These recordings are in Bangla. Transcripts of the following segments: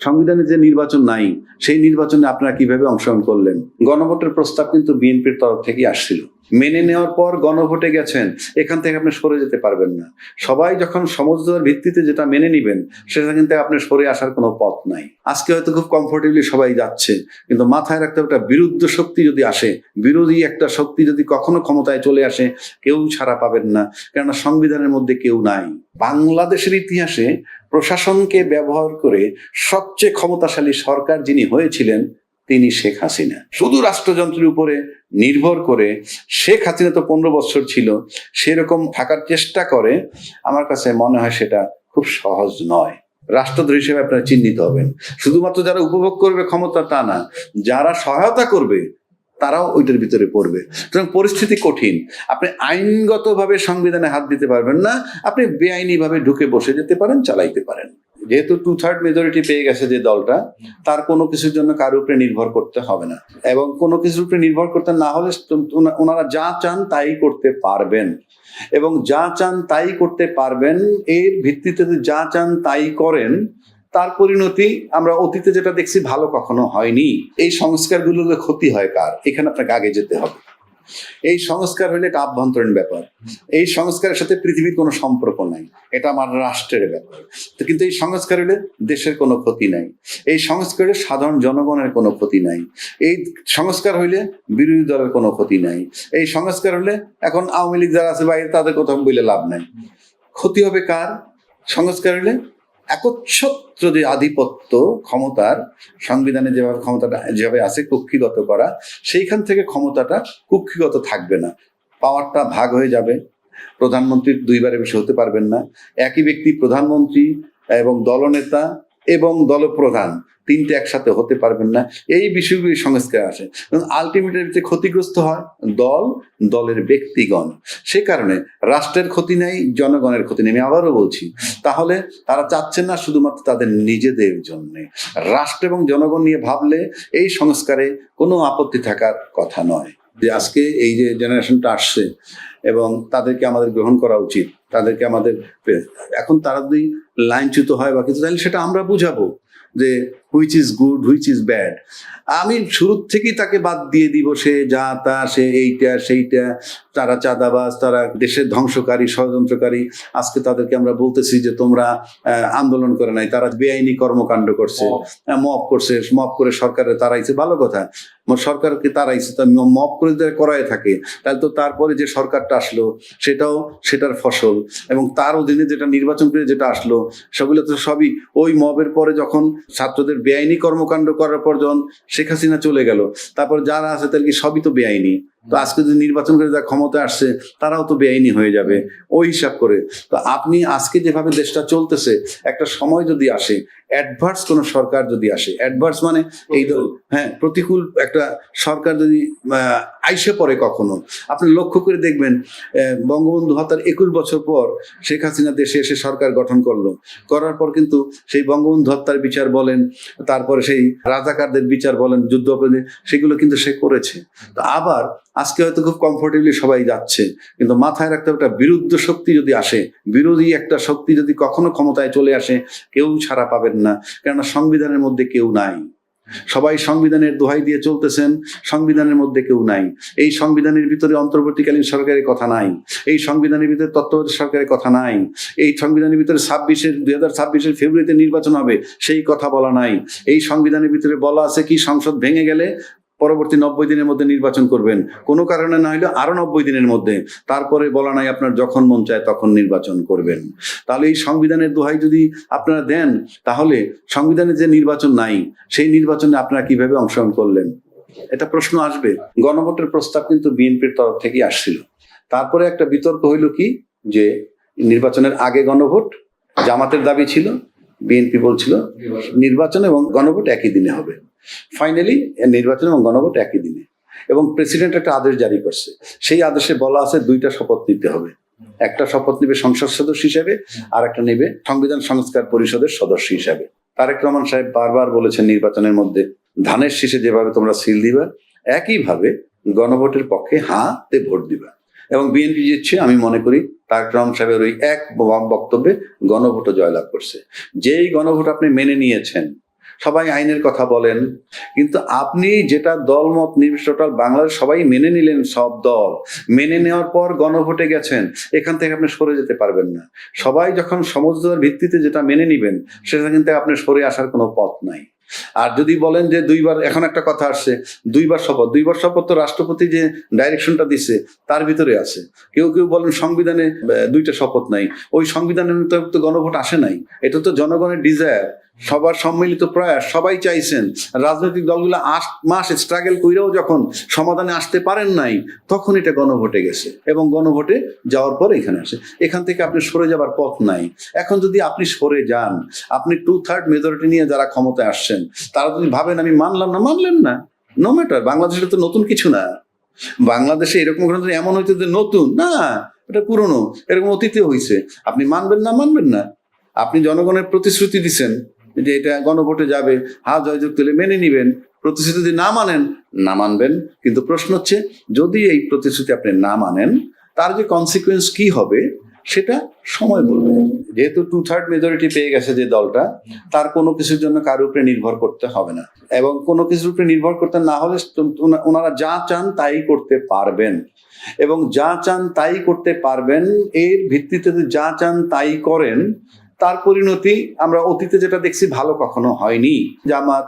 সংবিধানে যে নির্বাচন নাই সেই নির্বাচনে আপনারা কিভাবে অংশগ্রহণ করলেন? গণভোটের প্রস্তাব কিন্তু বিএনপির তরফ থেকেই আসছিল। মেনে নেওয়ার পর গণভোটে গেছেন, এখান থেকে আপনি সরে যেতে পারবেন না। সবাই যখন সমঝোতার ভিত্তিতে যেটা মেনে নিবেন সেটা কিন্তু আপনি সরে আসার কোনো পথ নাই। আজকে হয়তো খুব কমফোর্টেবলি সবাই যাচ্ছে, কিন্তু মাথায় রাখতে হবে একটা বিরুদ্ধ শক্তি যদি আসে, বিরোধী একটা শক্তি যদি কখনো ক্ষমতায় চলে আসে, কেউ ছাড়া পাবেন না, কেননা সংবিধানের মধ্যে কেউ নাই। বাংলাদেশের ইতিহাসে প্রশাসনকে ব্যবহার করে সবচেয়ে ক্ষমতাশালী সরকার যিনি হয়েছিলেন তিনি শেখ হাসিনা। শুধু রাষ্ট্রযন্ত্রের উপরে নির্ভর করে শেখ হাসিনা তো 15 বছর ছিল, সেরকম থাকার চেষ্টা করে। আমার কাছে মনে হয় সেটা খুব সহজ নয়। রাষ্ট্রদ্রোহী হিসেবে আপনারা চিহ্নিত হবেন। শুধুমাত্র যারা উপভোগ করবে ক্ষমতা তা না, যারা সহায়তা করবে তারাও ওইটার ভিতরে পড়বে। সুতরাং পরিস্থিতি কঠিন। আপনি আইনগতভাবে সংবিধানে হাত দিতে পারবেন না, আপনি বেআইনি ভাবে ঢুকে বসে যেতে পারেন, চালাইতে পারেন। যেহেতু 2/3 মেজরিটি পেয়ে গেছে যে দলটা, তার কোনো কিছুর জন্য কারোর উপরে নির্ভর করতে হবে না, এবং কোনো কিছুর উপরে নির্ভর করতে না হলে ওনারা যা চান তাই করতে পারবেন, এবং যা চান তাই করতে পারবেন। এর ভিত্তিতে যা চান তাই করেন, তার পরিণতি আমরা অতীতে যেটা দেখছি ভালো কখনো হয়নি। এই সংস্কারগুলোতে ক্ষতি হয় কার? এখানে আপনাকে আগে যেতে হবে। এই সংস্কার হইলে এটা আভ্যন্তরীণ ব্যাপার, এই সংস্কারের সাথে পৃথিবীর কোনো সম্পর্ক নাই, এটা আমার রাষ্ট্রের ব্যাপার। কিন্তু এই সংস্কার হলে দেশের কোনো ক্ষতি নাই, এই সংস্কার হলে সাধারণ জনগণের কোনো ক্ষতি নাই, এই সংস্কার হইলে বিরোধী দলের কোনো ক্ষতি নাই, এই সংস্কার হলে এখন আওয়ামী লীগ যারা আছে বাইরে তাদের কথা বলে লাভ নাই। ক্ষতি হবে কার? সংস্কার হলে একচ্ছত্র যে আধিপত্য ক্ষমতার, সংবিধানে যেভাবে ক্ষমতাটা যেভাবে আছে কুক্ষিগত করা, সেইখান থেকে ক্ষমতাটা কুক্ষিগত থাকবে না, পাওয়ারটা ভাগ হয়ে যাবে। প্রধানমন্ত্রী 2বারের বেশি হতে পারবেন না, একই ব্যক্তি প্রধানমন্ত্রী এবং দলনেতা এবং দলপ্রধান 3টে একসাথে হতে পারবেন না। এই বিষয়গুলি সংস্কার আসে, আলটিমেটলি ক্ষতিগ্রস্ত হয় দল, দলের ব্যক্তিগণ। সে কারণে রাষ্ট্রের ক্ষতি নেই, জনগণের ক্ষতি নেই। আমি আবারও বলছি, তাহলে তারা চাচ্ছেন না শুধুমাত্র তাদের নিজেদের জন্য, রাষ্ট্র এবং জনগণ নিয়ে ভাবলে এই সংস্কারে কোনো আপত্তি থাকার কথা নয়। যে আজকে এই যে জেনারেশনটা আসছে এবং তাদেরকে আমাদের গ্রহণ করা উচিত, তাদেরকে আমাদের, এখন তারা যদি লাইনচ্যুত হয় বা কিছু, তাহলে সেটা আমরা বুঝাবো যে which is good, which is bad. আমি শুরু থেকেই তাকে বাদ দিয়ে দিব, সে যা তা, সে এইটা সেইটা, তারা চাঁদাবাজ, তারা দেশের ধ্বংসকারী, ষড়যন্ত্রকারী। আজকে তাদেরকে আমরা বলতেছি যে তোমরা আন্দোলন করে নাই, তারা বেআইনি কর্মকাণ্ড করছে, মব করছে, মব করে সরকারে তারাইছে, ভালো কথা, সরকারকে তারাইছে, মব করে করায় থাকে, তাহলে তো তারপরে যে সরকারটা আসলো সেটাও সেটার ফসল, এবং তার অধীনে যেটা নির্বাচন করে যেটা আসলো সেগুলো তো সবই ওই মবের পরে, যখন ছাত্রদের বেআইনি কর্মকাণ্ড করার পর যখন শেখ হাসিনা চলে গেল, তারপর যারা আছে তাহলে কি সবই তো বেআইনি। তো আজকে যদি নির্বাচন করে যারা ক্ষমতা আসছে তারাও তো বেআইনি হয়ে যাবে ওই হিসাব করে। তো আপনি আজকে যেভাবে দেশটা চলতেছে, একটা সময় যদি আসে, অ্যাডভার্স কোন সরকার যদি আসে, অ্যাডভার্স মানে এই প্রতিকূল একটা সরকার যদি আইসে পড়ে কখনো, আপনি লক্ষ্য করে দেখবেন বঙ্গবন্ধু হত্যার 21 বছর পর শেখ হাসিনা দেশে এসে সরকার গঠন করলো, করার পর কিন্তু সেই বঙ্গবন্ধু হত্যার বিচার বলেন, তারপরে সেই রাজাকারদের বিচার বলেন, যুদ্ধ অপরাধী, সেগুলো কিন্তু সে করেছে। তো আবার আজকে হয়তো খুব কমফোর্টেবলি সবাই যাচ্ছে, কিন্তু মাথায় রাখতে হবে একটা বিরুদ্ধ শক্তি যদি আসে, বিরোধী একটা শক্তি যদি কখনো ক্ষমতায় চলে আসে, কেউ ছাড়া পাবেন না, কেননা সংবিধানের মধ্যে কেউ নাই। সবাই সংবিধানের দোহাই দিয়ে চলতেছেন, সংবিধানের মধ্যে কেউ নাই। এই সংবিধানের ভিতরে অন্তর্বর্তীকালীন সরকারের কথা নাই, এই সংবিধানের ভিতরে তত্ত্বাবধায়ক সরকারের কথা নাই, এই সংবিধানের ভিতরে 2026 ফেব্রুয়ারিতে নির্বাচন হবে সেই কথা বলা নাই। এই সংবিধানের ভিতরে বলা আছে কি, সংসদ ভেঙে গেলে পরবর্তী 90 দিনের মধ্যে নির্বাচন করবেন, কোনো কারণে না হলে আরো 90 দিনের মধ্যে। তারপরে বলা নাই আপনার যখন মন চায় তখন নির্বাচন করবেন। তাহলে এই সংবিধানের দোহাই যদি আপনারা দেন, তাহলে সংবিধানে যে নির্বাচন নাই সেই নির্বাচনে আপনারা কিভাবে অংশগ্রহণ করলেন? এটা প্রশ্ন আসবে। গণভোটের প্রস্তাব কিন্তু বিএনপির তরফ থেকেই আসছিল। তারপরে একটা বিতর্ক হইল কি, যে নির্বাচনের আগে গণভোট, জামাতের দাবি ছিল, বিএনপি বলছিল নির্বাচন এবং গণভোট একই দিনে হবে। ফাইনালি নির্বাচন এবং গণভোট একই দিনে, এবং প্রেসিডেন্ট একটা আদেশ জারি করছে। সেই আদেশে বলা আছে 2টা শপথ নিতে হবে, একটা শপথ নেবে সংসদ সদস্য হিসেবে, আর একটা নেবে সংবিধান সংস্কার পরিষদের সদস্য হিসেবে। তারেক রহমান সাহেব বারবার বলেছেন নির্বাচনের মধ্যে ধানের শীষে যেভাবে তোমরা সিল দিবা, একইভাবে গণভোটের পক্ষে হাতে ভোট দিবা। এবং বিএনপি জিতছে, আমি মনে করি তারেক রহমান সাহেবের ওই এক বক্তব্যে গণভোটও জয়লাভ করছে। যেই গণভোট আপনি মেনে নিয়েছেন, সবাই আইনের কথা বলেন, কিন্তু আপনি যেটা দলমত নির্বিশেষে টোটাল বাংলাদেশ সবাই মেনে নিলেন, সব দল মেনে নেওয়ার পর গণভোটে গেছেন, এখান থেকে আপনি সরে যেতে পারবেন না। সবাই যখন সমঝোতার ভিত্তিতে যেটা মেনে নিবেন, সেটা কিন্তু আপনি সরে আসার কোনো পথ নাই। আর যদি বলেন যে দুইবার, এখন একটা কথা আসছে দুইবার শপথ তো রাষ্ট্রপতি যে ডাইরেকশনটা দিচ্ছে তার ভিতরে আছে। কেউ কেউ বলেন সংবিধানে দুইটা শপথ নাই, ওই সংবিধানের তো গণভোট আসে নাই, এটা তো জনগণের ডিজায়ার, সবার সম্মিলিত প্রয়াস, সবাই চাইছেন। রাজনৈতিক দলগুলো 8 মাস স্ট্রাগল কইরাও যখন সমাধানে আসতে পারেন নাই, তখন এটা গণভোটে গেছে, এবং গণভোটে যাওয়ার পর এখানে আসে। এখান থেকে আপনি সরে যাবার পথ নাই। এখন যদি আপনি সরে যান, আপনি 2/3 মেজরিটি নিয়ে যারা ক্ষমতায় আসছেন তারা যদি ভাবেন আমি মানলাম না, মানলেন না, নো ম্যাটার। বাংলাদেশে তো নতুন কিছু না, বাংলাদেশে এরকম এমন হইতে যে নতুন না, এটা পুরনো, এরকম অতীতে হয়েছে। আপনি মানবেন না, মানবেন না। আপনি জনগণের প্রতিশ্রুতি দিচ্ছেন যে এটা গণভোটে যাবে, হা জয়যুগ তুলে মেনে নিবেন। প্রতিশ্রুতি যদি না মানেন, না মানবেন। কিন্তু প্রশ্ন হচ্ছে, যদি এই প্রতিশ্রুতি আপনি না মানেন, তার যে কনসিকুয়েন্স কি হবে সেটা সময় বলবে। যেহেতু 2/3 মেজরিটি পেয়ে গেছে যে দলটা, তার কোনো কিছুর জন্য কারোর উপরে নির্ভর করতে হবে না, এবং কোনো কিছুর উপরে নির্ভর করতে না হলে ওনারা যা চান তাই করতে পারবেন, এবং যা চান তাই করতে পারবেন। এর ভিত্তিতে যা চান তাই করেন, তার পরিণতি আমরা অতীতে যেটা দেখছি ভালো কখনো হয়নি। জামাত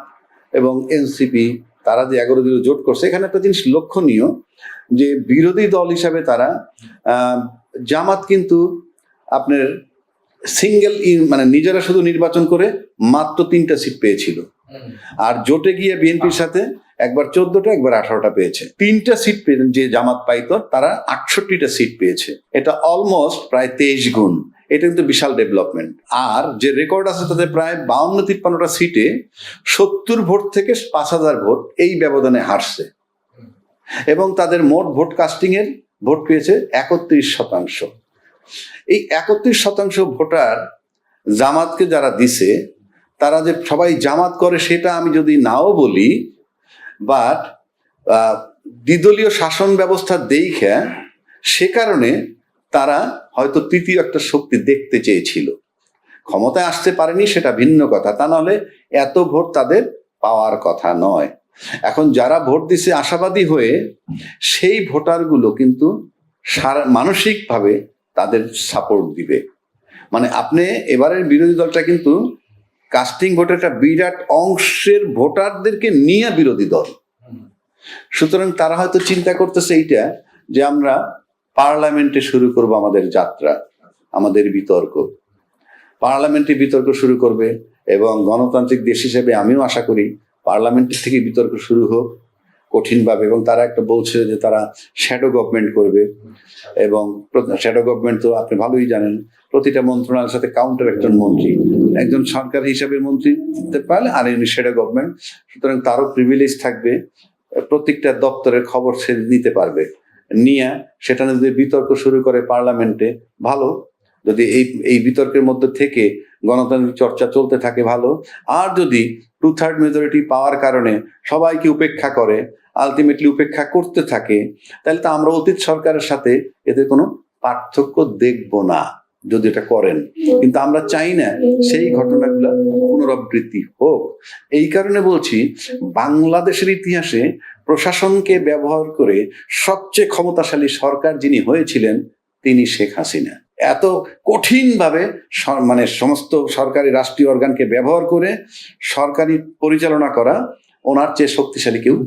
এবং এনসিপি তারা যে 11 দলীয় জোট করছে, এখানে একটা জিনিস লক্ষণীয় যে বিরোধী দল হিসাবে তারা জামাত কিন্তু আপনার সিঙ্গেল মানে নিজেরা শুধু নির্বাচন করে মাত্র 3টা সিট পেয়েছিল, আর জোটে গিয়ে বিএনপির সাথে একবার 14টা একবার 18টা পেয়েছে। 3টা সিট যে জামাত পাইতো, তারা 68টা সিট পেয়েছে। এটা অলমোস্ট প্রায় 23 গুণ। এটা কিন্তু বিশাল ডেভেলপমেন্ট। আর যে রেকর্ড আছে তাদের প্রায় 52-53টা সিটে 70 ভোট থেকে 5000 ভোট এই ব্যবধানে হারছে, এবং তাদের মোট ভোট কাস্টিং এর ভোট পেয়েছে 31%। এই 31% ভোটার জামাতকে যারা দিছে, তারা যে সবাই জামাত করে সেটা আমি যদি নাও বলি, বাট দ্বিদলীয় শাসন ব্যবস্থা দেখে সে কারণে তারা হয়তো তৃতীয় একটা শক্তি দেখতে চেয়েছিল। ক্ষমতায় আসতে পারেনি সেটা ভিন্ন কথা, তা নাহলে এত ভোট তাদের পাওয়ার কথা নয়। এখন যারা ভোট দিছে আশাবাদী হয়ে, সেই ভোটারগুলো কিন্তু মানসিকভাবে তাদের সাপোর্ট দিবে। মানে আপনি এবারের বিরোধী দলটা কিন্তু কাস্টিং ভোটের একটা বিরাট অংশের ভোটারদেরকে নিয়ে বিরোধী দল। সুতরাং তারা হয়তো চিন্তা করতেছে এইটা যে আমরা পার্লামেন্টে শুরু করব আমাদের যাত্রা, আমাদের বিতর্ক, পার্লামেন্টে বিতর্ক শুরু করবে। এবং গণতান্ত্রিক দেশ হিসেবে আমিও আশা করি পার্লামেন্টের থেকে বিতর্ক শুরু হোক কঠিনভাবে। এবং তারা একটা বলছে যে তারা শ্যাডো গভর্নমেন্ট করবে, এবং শ্যাডো গভর্নমেন্ট তো আপনি ভালোই জানেন, প্রতিটা মন্ত্রণালয়ের সাথে কাউন্টার একজন মন্ত্রী, একজন সরকার হিসাবে মন্ত্রী পারলে আর এমনি শ্যাডো গভর্নমেন্ট। সুতরাং তারও প্রিভিলেজ থাকবে, প্রত্যেকটা দপ্তরের খবর সে নিতে পারবে, নিয়ে সেটা যদি বিতর্ক শুরু করে পার্লামেন্টে ভালো। যদি এই বিতর্কের মধ্যে থেকে গণতান্ত্রিক চর্চা চলতে থাকে ভালো। আর যদি 2/3 মেজরিটি পাওয়ার কারণে সবাইকে উপেক্ষা করে, আলটিমেটলি উপেক্ষা করতে থাকে, তাহলে তো আমরা অতীত সরকারের সাথে এদের কোনো পার্থক্য দেখব না যদি এটা করেন। কিন্তু আমরা চাই না সেই ঘটনাগুলো পুনরাবৃত্তি হোক। এই কারণে বলছি, বাংলাদেশের ইতিহাসে প্রশাসনকে ব্যবহার করে সবচেয়ে ক্ষমতাশালী সরকার যিনি হয়েছিলেন তিনি শেখ হাসিনা। এত কঠিনভাবে মানে সমস্ত সরকারি রাষ্ট্রীয় অর্গানকে ব্যবহার করে সরকারি পরিচালনা করা ওনার চেয়ে শক্তিশালী কেউ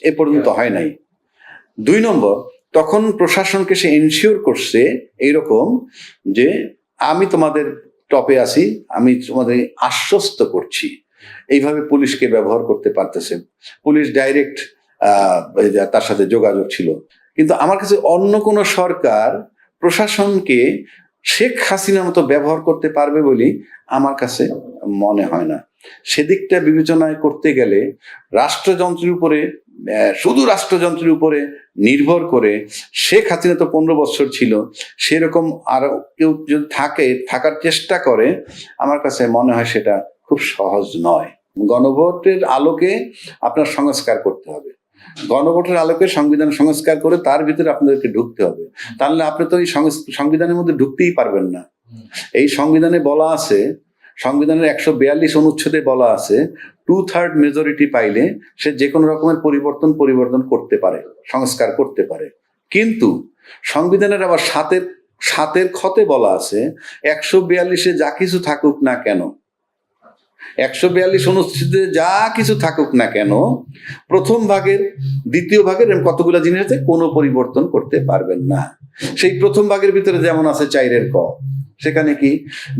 এ পর্যন্ত হয় নাই। 2 নম্বর, তখন প্রশাসনকে সে এনশিওর করছে এইরকম যে আমি তোমাদের টপে আছি, আমি তোমাদের আশ্বস্ত করছি। এইভাবে পুলিশকে ব্যবহার করতে পারতেছে, পুলিশ ডাইরেক্ট তার সাথে যোগাযোগ ছিল। কিন্তু আমার কাছে অন্য কোনো সরকার প্রশাসনকে শেখ হাসিনার মতো ব্যবহার করতে পারবে বলে আমার কাছে মনে হয় না। সেদিকটা বিবেচনায় করতে গেলে রাষ্ট্রযন্ত্রের উপরে, শুধু রাষ্ট্রযন্ত্রের উপরে নির্ভর করে, শেখ হাসিনা তো 15 বছর ছিল, সেরকম আরো কেউ যদি থাকার চেষ্টা করে, আমার কাছে মনে হয় সেটা খুব সহজ নয়। গণভোটের আলোকে আপনার সংস্কার করতে হবে, গণভোটের আলোকে সংবিধান সংস্কার করে তার ভিতরে আপনাদেরকে ঢুকতে হবে। তাহলে আপনি তো এই সংবিধানের মধ্যে ঢুকতেই পারবেন না। এই সংবিধানে বলা আছে সংবিধানের 142 অনুচ্ছেদে বলা আছে 2/3 মেজরিটি পাইলে সে যে কোনো রকমের পরিবর্তন করতে পারে, সংস্কার করতে পারে। কিন্তু সংবিধানের আবার সাতের খতে বলা আছে 142-এ যা কিছু থাকুক না কেন, 142 অনুচ্ছেদে যা কিছু থাকুক না কেন, প্রথম ভাগের, দ্বিতীয় ভাগের কতগুলো জিনিস আছে, কোনো পরিবর্তন করতে পারবেন না। সেই প্রথম ভাগের ভিতরে যেমন আছে 4 ক, সেখানে কি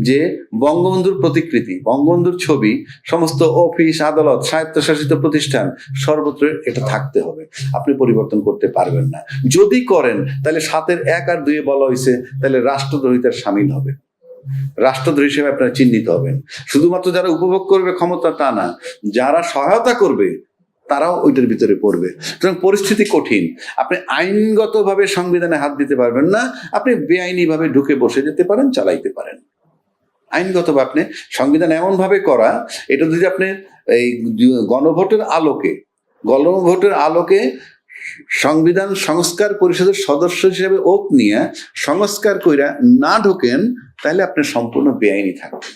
যে বঙ্গবন্ধুর প্রতিকৃতি, বঙ্গবন্ধুর ছবি সমস্ত অফিস, আদালত, স্বায়ত্তশাসিত প্রতিষ্ঠান সর্বত্র এটা থাকতে হবে, আপনি পরিবর্তন করতে পারবেন না। যদি করেন তাহলে 7-এর 1 আর 2-এ বলা হয়েছে তাহলে রাষ্ট্রদ্রোহিতার শামিল হবে, রাষ্ট্রদ্রোহী হিসেবে আপনারা চিহ্নিত হবেন। শুধুমাত্র যারা উপভোগ করবে ক্ষমতা তা না, যারা সহায়তা করবে তারাও ওইটার ভিতরে পড়বে। সুতরাং পরিস্থিতি কঠিন। আপনি আইনগতভাবে সংবিধানে হাত দিতে পারবেন না, আপনি বেআইনি ভাবে ঢুকে বসে যেতে পারেন, চালাইতে পারেন। আইনগতভাবে আপনি সংবিধান এমন ভাবে করা, এটা যদি আপনি এই গণভোটের আলোকে সংবিধান সংস্কার পরিষদের সদস্য হিসেবে ওত নিয়ে সংস্কার কইরা না ঢোকেন, তাহলে আপনি সম্পূর্ণ বেআইনি থাকবেন।